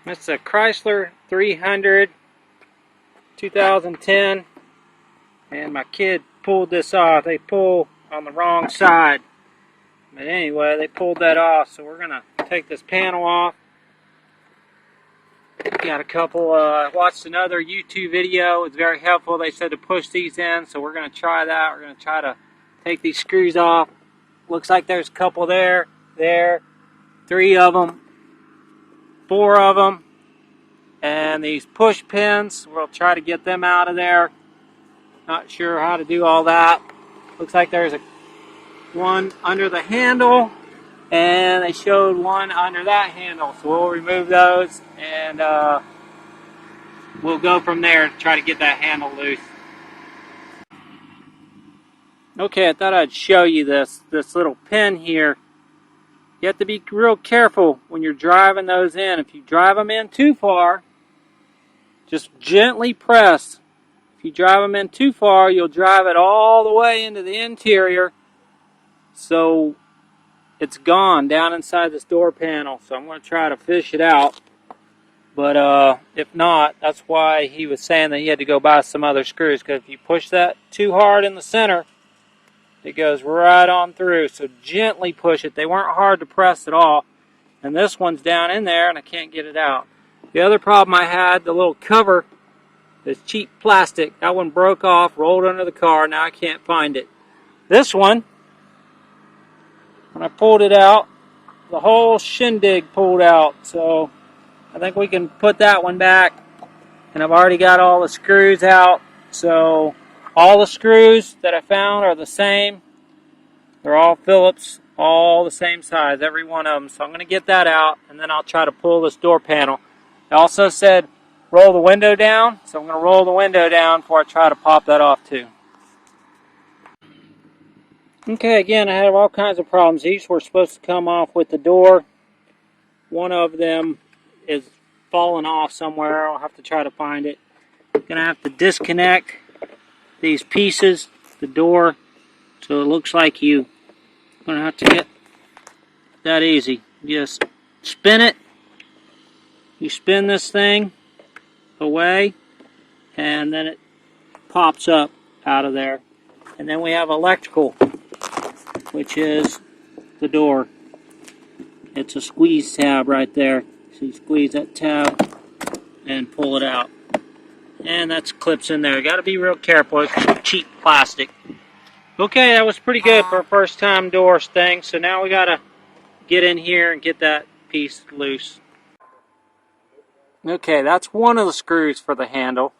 It's a Chrysler 300 2010, and my kid pulled this off. They pull on the wrong side, but anyway, they pulled that off, so we're gonna take this panel off. Got a couple, watched another YouTube video. It's very helpful. They said to push these in, so we're gonna try that. We're gonna try to take these screws off. Looks like there's a couple there, 3 of them, 4 of them, and these push pins, we'll try to get them out of there. Not sure how to do all that. Looks like there's one under the handle, and they showed one under that handle, so we'll remove those, and we'll go from there to try to get that handle loose. Okay, I thought I'd show you this little pin here. You have to be real careful when you're driving those in. If you drive them in too far, just gently press. If you drive them in too far, you'll drive it all the way into the interior, so it's gone down inside this door panel. So I'm going to try to fish it out, but if not, that's why he was saying that he had to go buy some other screws, because if you push that too hard in the center, it goes right on through. So gently push it. They weren't hard to press at all, and this one's down in there and I can't get it out. The other problem I had, the little cover, is cheap plastic. That one broke off, rolled under the car. Now I can't find it. This one, when I pulled it out, the whole shindig pulled out. So I think we can put that one back. And I've already got all the screws out. So all the screws that I found are the same. They're all Phillips, all the same size, every one of them. So I'm going to get that out, and then I'll try to pull this door panel. It also said roll the window down, so I'm going to roll the window down before I try to pop that off too. Okay, again, I have all kinds of problems. These were supposed to come off with the door. One of them is falling off somewhere. I'll have to try to find it. I'm going to have to disconnect these pieces, the door, so it looks like you're going to have to get that easy. Just spin it. You spin this thing away, and then it pops up out of there. And then we have electrical, which is the door. It's a squeeze tab right there. So you squeeze that tab and pull it out. And that clips in there. Got to be real careful. It's cheap plastic. Okay, that was pretty good for a first time door thing. So now we got to get in here and get that piece loose. Okay, that's one of the screws for the handle,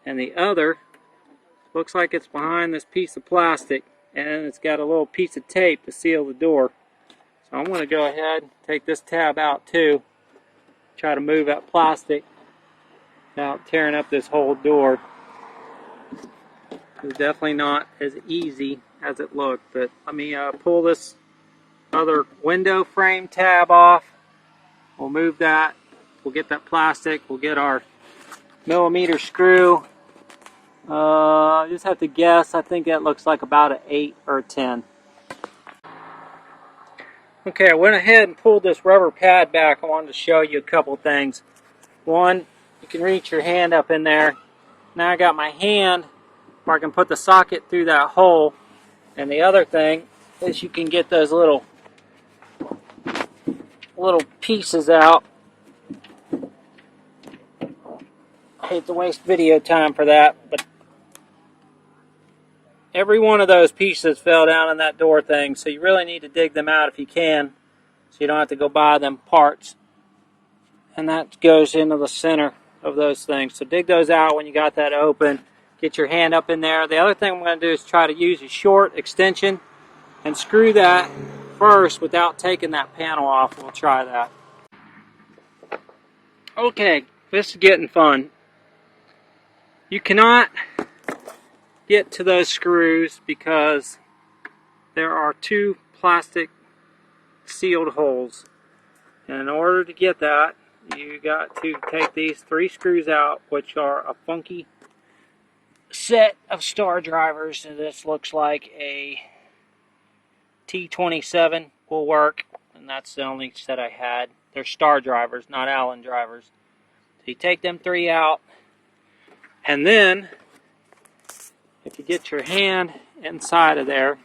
and the other looks like it's behind this piece of plastic, and it's got a little piece of tape to seal the door. So I'm going to go ahead and take this tab out too, try to move that plastic without tearing up this whole door. It's definitely not as easy as it looked, but let me pull this other window frame tab off. We'll move that. We'll get that plastic. We'll get our millimeter screw. I just have to guess. I think that looks like about an 8 or a 10. Okay, I went ahead and pulled this rubber pad back. I wanted to show you a couple things. One, you can reach your hand up in there. Now I got my hand where I can put the socket through that hole. And the other thing is you can get those little pieces out. I hate to waste video time for that, but every one of those pieces fell down in that door thing, so you really need to dig them out if you can, so you don't have to go buy them parts. And that goes into the center of those things. So dig those out when you got that open. Get your hand up in there. The other thing I'm going to do is try to use a short extension and screw that first without taking that panel off. We'll try that. Okay, this is getting fun. You cannot get to those screws because there are 2 plastic sealed holes. And in order to get that, you got to take these 3 screws out, which are a funky set of star drivers. And this looks like a T27 will work. and that's the only set I had. They're star drivers, not Allen drivers. So you take them 3 out, and then if you get your hand inside of there,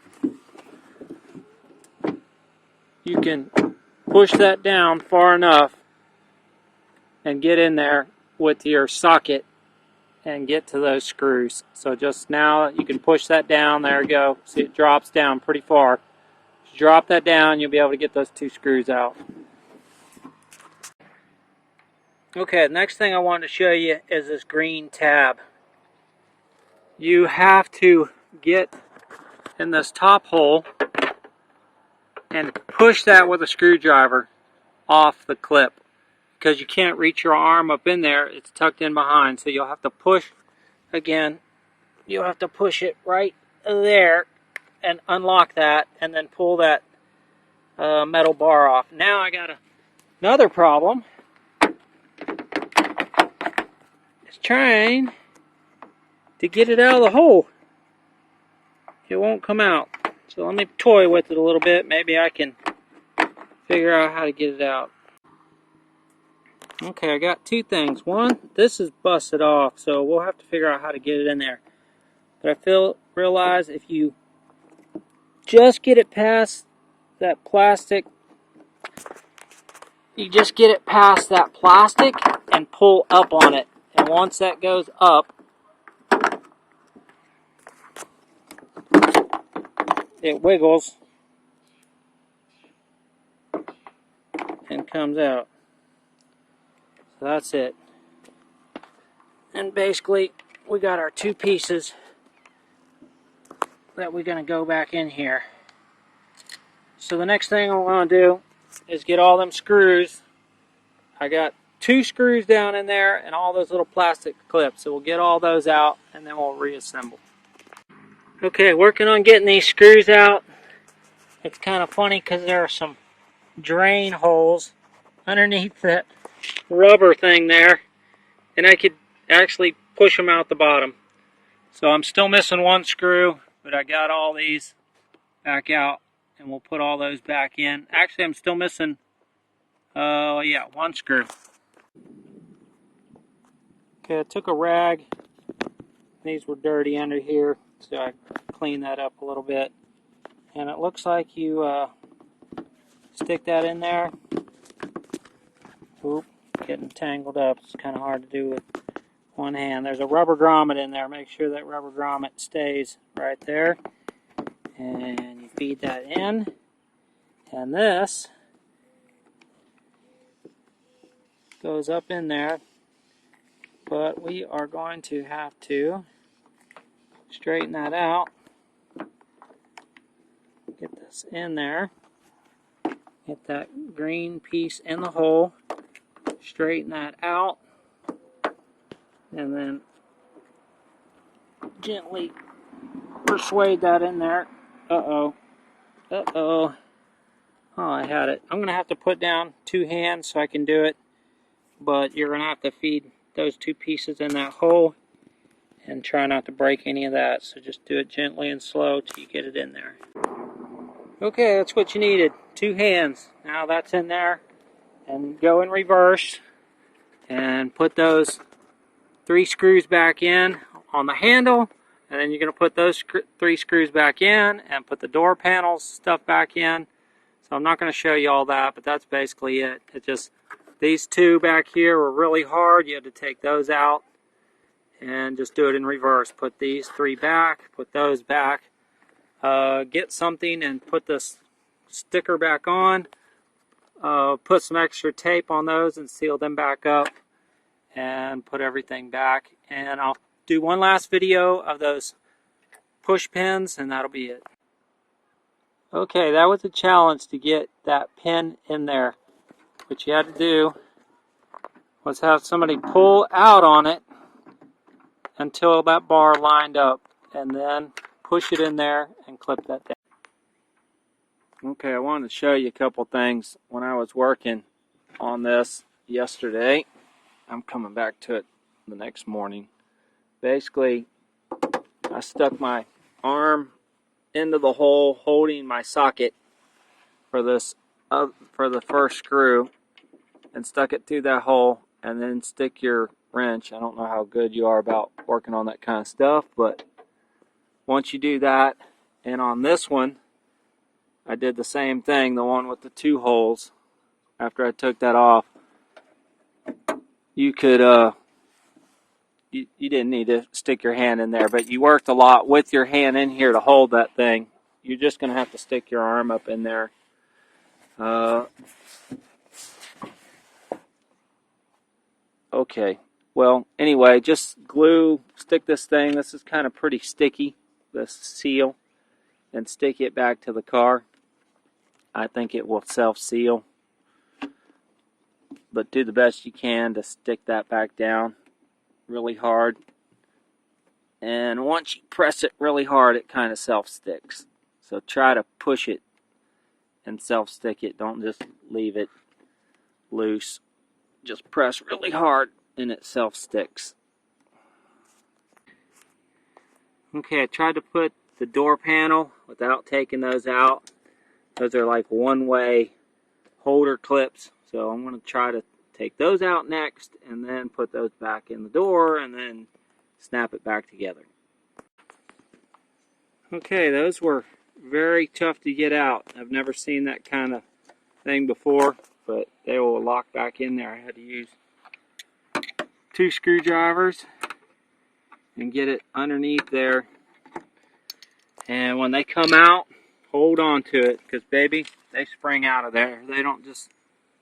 you can push that down far enough and get in there with your socket and get to those screws. So just now you can push that down. There you go. See, it drops down pretty far. Just drop that down, you'll be able to get those 2 screws out. Okay, the next thing I wanted to show you is this green tab. You have to get in this top hole and push that with a screwdriver off the clip, because you can't reach your arm up in there. It's tucked in behind, so you'll have to push again. You'll have to push it right there and unlock that, and then pull that metal bar off. Now I got another problem. It's trying to get it out of the hole. It won't come out. So let me toy with it a little bit. Maybe I can figure out how to get it out. Okay, I got 2 things. One, this is busted off, so we'll have to figure out how to get it in there. But I realize if you just get it past that plastic, you just get it past that plastic and pull up on it. And once that goes up, it wiggles and comes out. So that's it. And basically, we got our 2 pieces that we're going to go back in here. So the next thing I want to do is get all them screws. I got 2 screws down in there and all those little plastic clips. So we'll get all those out and then we'll reassemble. Okay, working on getting these screws out. It's kind of funny because there are some drain holes underneath that rubber thing there, and I could actually push them out the bottom. So I'm still missing 1 screw, but I got all these back out, and we'll put all those back in. Actually, I'm still missing, 1 screw. Okay, I took a rag. These were dirty under here, so I cleaned that up a little bit. And it looks like you stick that in there. Oop, getting tangled up. It's kind of hard to do with one hand. There's a rubber grommet in there. Make sure that rubber grommet stays right there. And you feed that in. And this goes up in there. But we are going to have to straighten that out. Get this in there. Get that green piece in the hole. Straighten that out. And then gently persuade that in there. Uh-oh. Uh-oh. Oh, I had it. I'm going to have to put down 2 hands so I can do it. But you're going to have to feed those 2 pieces in that hole. And try not to break any of that. So just do it gently and slow till you get it in there. Okay, that's what you needed. 2 hands. Now that's in there. And go in reverse. And put those 3 screws back in on the handle. And then you're going to put those 3 screws back in. And put the door panels stuff back in. So I'm not going to show you all that. But that's basically it. It just, these 2 back here were really hard. You had to take those out. And just do it in reverse. Put these 3 back, put those back. Get something and put this sticker back on. Put some extra tape on those and seal them back up. And put everything back. And I'll do one last video of those push pins and that'll be it. Okay, that was a challenge to get that pin in there. What you had to do was have somebody pull out on it until that bar lined up, and then push it in there and clip that down. Okay, I wanted to show you a couple things when I was working on this yesterday. I'm coming back to it the next morning. Basically, I stuck my arm into the hole holding my socket for this for the first screw and stuck it through that hole, and then stick your wrench. I don't know how good you are about working on that kind of stuff, but once you do that, and on this one, I did the same thing, the one with the 2 holes. After I took that off, you could, you didn't need to stick your hand in there, but you worked a lot with your hand in here to hold that thing. You're just going to have to stick your arm up in there. Okay, well, anyway, just stick this thing. This is kind of pretty sticky, this seal, and stick it back to the car. I think it will self-seal, but do the best you can to stick that back down really hard. And once you press it really hard, it kind of self-sticks. So try to push it and self-stick it. Don't just leave it loose. Just press really hard and it self-sticks. Okay, I tried to put the door panel without taking those out. Those are like one-way holder clips. So I'm going to try to take those out next and then put those back in the door and then snap it back together. Okay, those were very tough to get out. I've never seen that kind of thing before, but they will lock back in there. I had to use 2 screwdrivers and get it underneath there. And when they come out, hold on to it, because baby, they spring out of there. They don't just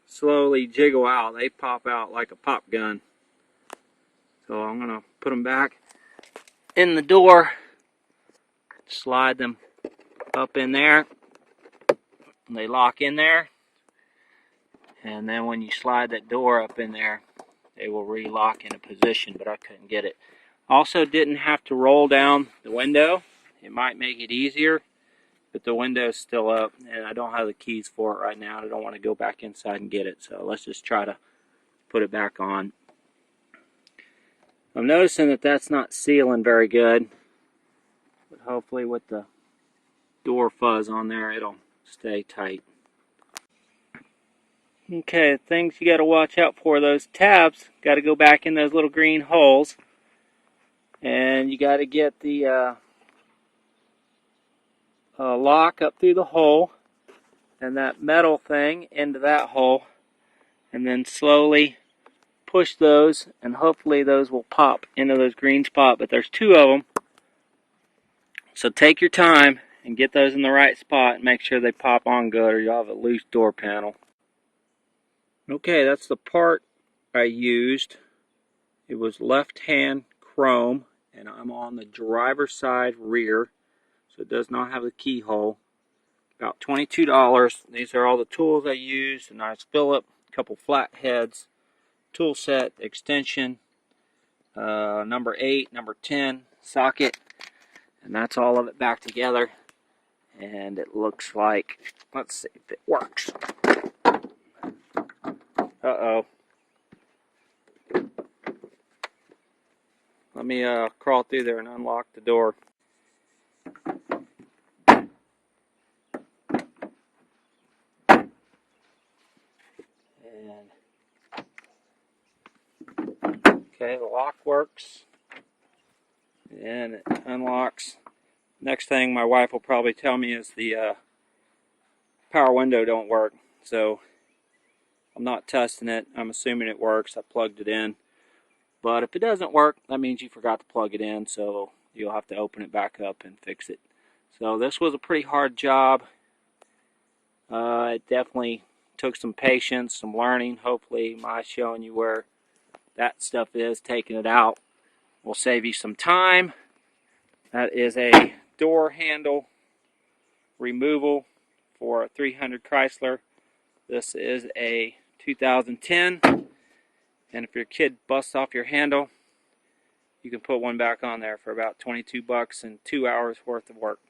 slowly jiggle out. They pop out like a pop gun. So I'm going to put them back in the door, slide them up in there, and they lock in there. And then when you slide that door up in there, they will re-lock in a position, but I couldn't get it. Also didn't have to roll down the window. It might make it easier, but the window's still up, and I don't have the keys for it right now. I don't want to go back inside and get it, so let's just try to put it back on. I'm noticing that that's not sealing very good, but hopefully with the door fuzz on there, it'll stay tight. Okay, things you got to watch out for, those tabs got to go back in those little green holes, and you got to get the lock up through the hole and that metal thing into that hole, and then slowly push those, and hopefully those will pop into those green spots, but there's 2 of them, so take your time and get those in the right spot and make sure they pop on good, or you'll have a loose door panel. Okay, that's the part I used. It was left-hand chrome, and I'm on the driver's side rear, so it does not have the keyhole. About $22. These are all the tools I used: a nice Phillip, a couple flat heads, tool set, extension, number 8, number 10, socket, and that's all of it back together. And it looks like, let's see if it works. Uh-oh. Let me crawl through there and unlock the door. And okay, the lock works. And it unlocks. Next thing my wife will probably tell me is the power window don't work. So I'm not testing it. I'm assuming it works. I plugged it in. But if it doesn't work, that means you forgot to plug it in, so you'll have to open it back up and fix it. So this was a pretty hard job. It definitely took some patience, some learning. Hopefully my showing you where that stuff is, taking it out, will save you some time. That is a door handle removal for a 300 Chrysler. This is a 2010, and if your kid busts off your handle, you can put one back on there for about $22 and 2 hours worth of work.